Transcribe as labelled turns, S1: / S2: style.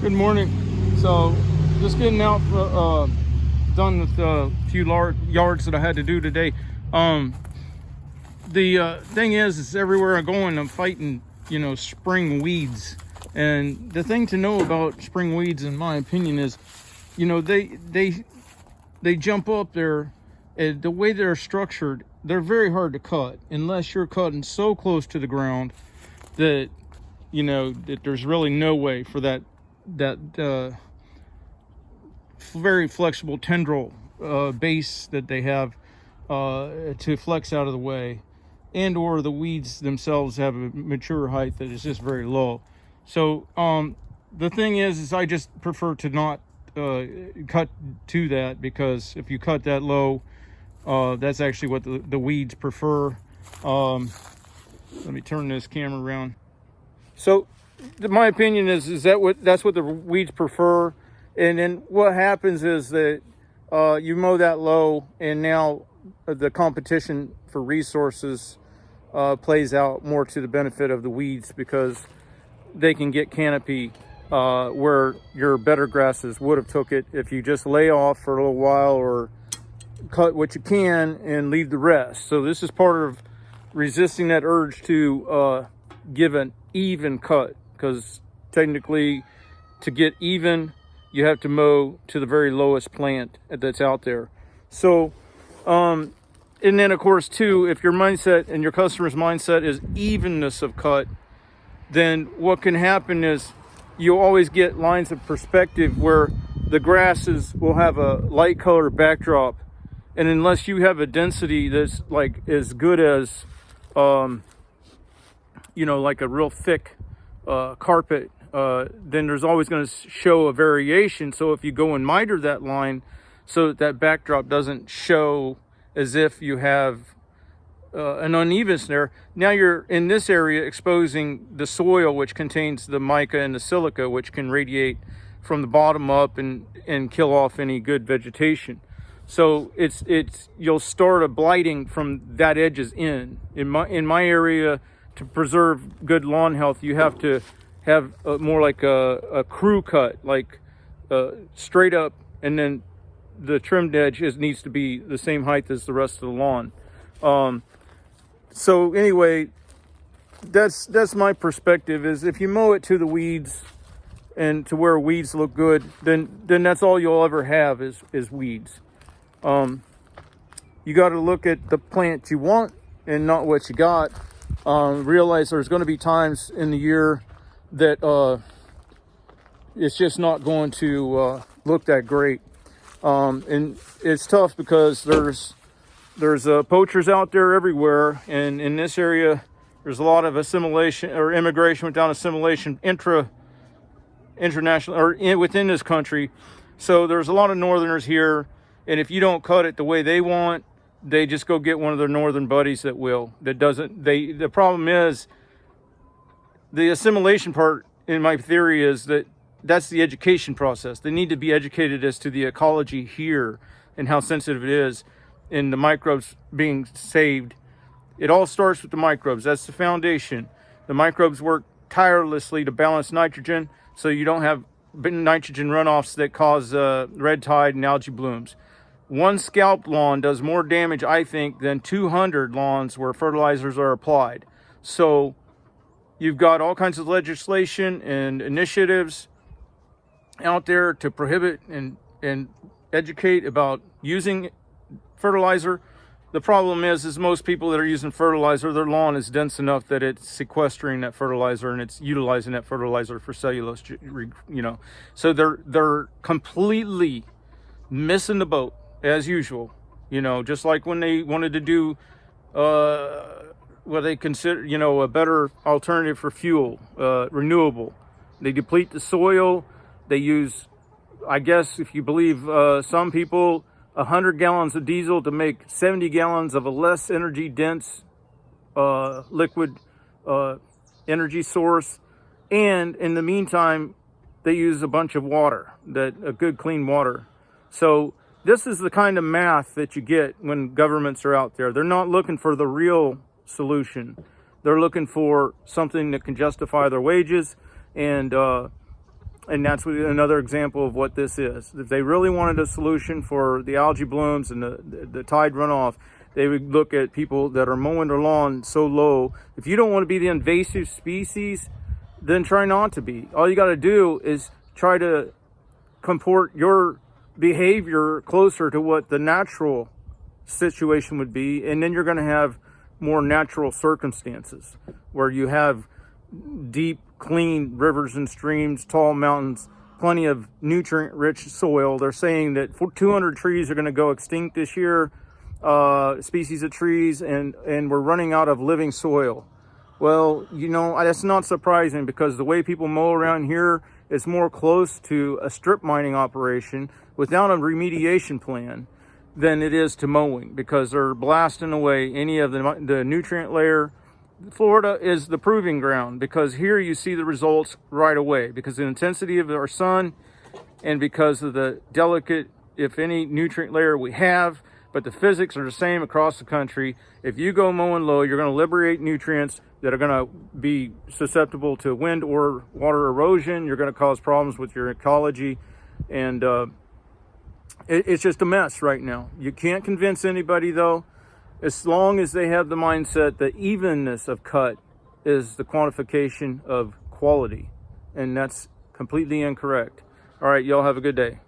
S1: Good morning. So just getting out done with a few yards that I had to do today. The thing is everywhere I go I'm fighting, spring weeds. And the thing to know about spring weeds, in my opinion, is, they jump up there. The way they're structured, they're very hard to cut unless you're cutting so close to the ground that, that there's really no way for that very flexible tendril base that they have to flex out of the way, and or the weeds themselves have a mature height that is just very low. So the thing is I just prefer to not cut to that, because if you cut that low, that's actually what the weeds prefer. Let me turn this camera around. So my opinion is that's what the weeds prefer. And then what happens is that you mow that low, and now the competition for resources plays out more to the benefit of the weeds, because they can get canopy where your better grasses would have took it if you just lay off for a little while or cut what you can and leave the rest. So this is part of resisting that urge to give an even cut, because technically to get even you have to mow to the very lowest plant that's out there. So and then of course too, if your mindset and your customer's mindset is evenness of cut, then what can happen is you'll always get lines of perspective where the grasses will have a light color backdrop, and unless you have a density that's like as good as like a real thick carpet, then there's always going to show a variation. So if you go and miter that line so that backdrop doesn't show as if you have an unevenness there, now you're in this area exposing the soil, which contains the mica and the silica, which can radiate from the bottom up and kill off any good vegetation. So it's you'll start a blighting from that edges in my area. To preserve good lawn health, you have to have more like a crew cut, like straight up, and then the trimmed edge needs to be the same height as the rest of the lawn. So anyway, that's my perspective, is if you mow it to the weeds and to where weeds look good, then that's all you'll ever have is weeds. You got to look at the plant you want and not what you got. Realize there's going to be times in the year that it's just not going to look that great, and it's tough because there's poachers out there everywhere, and in this area there's a lot of assimilation or immigration without assimilation international or within this country. So there's a lot of northerners here, and if you don't cut it the way they want, they just go get one of their northern buddies that will. That doesn't. The problem is the assimilation part. In my theory, is that's the education process. They need to be educated as to the ecology here and how sensitive it is, and the microbes being saved. It all starts with the microbes. That's the foundation. The microbes work tirelessly to balance nitrogen, so you don't have nitrogen runoffs that cause red tide and algae blooms. One scalp lawn does more damage, I think, than 200 lawns where fertilizers are applied. So you've got all kinds of legislation and initiatives out there to prohibit and educate about using fertilizer. The problem is most people that are using fertilizer, their lawn is dense enough that it's sequestering that fertilizer and it's utilizing that fertilizer for cellulose, So they're completely missing the boat, as usual, just like when they wanted to do what they consider, a better alternative for fuel, renewable. They deplete the soil. They use, I guess, if you believe some people, 100 gallons of diesel to make 70 gallons of a less energy dense liquid energy source. And in the meantime, they use a bunch of water, a good clean water. So this is the kind of math that you get when governments are out there. They're not looking for the real solution. They're looking for something that can justify their wages and And that's another example of what this is. If they really wanted a solution for the algae blooms and the tide runoff, they would look at people that are mowing their lawn so low. If you don't want to be the invasive species, then try not to be. All you got to do is try to comport your behavior closer to what the natural situation would be, and then you're going to have more natural circumstances where you have deep, clean rivers and streams, tall mountains, plenty of nutrient-rich soil. They're saying that 200 trees are going to go extinct this year, species of trees, and we're running out of living soil. Well, you know, that's not surprising, because the way people mow around here is more close to a strip mining operation without a remediation plan than it is to mowing, because they're blasting away any of the nutrient layer. Florida is the proving ground, because here you see the results right away, because of the intensity of our sun and because of the delicate, if any, nutrient layer we have. But the physics are the same across the country. If you go mowing low, you're going to liberate nutrients that are going to be susceptible to wind or water erosion. You're going to cause problems with your ecology, and it's just a mess right now. You can't convince anybody, though, as long as they have the mindset that evenness of cut is the quantification of quality, and that's completely incorrect. All right, y'all have a good day.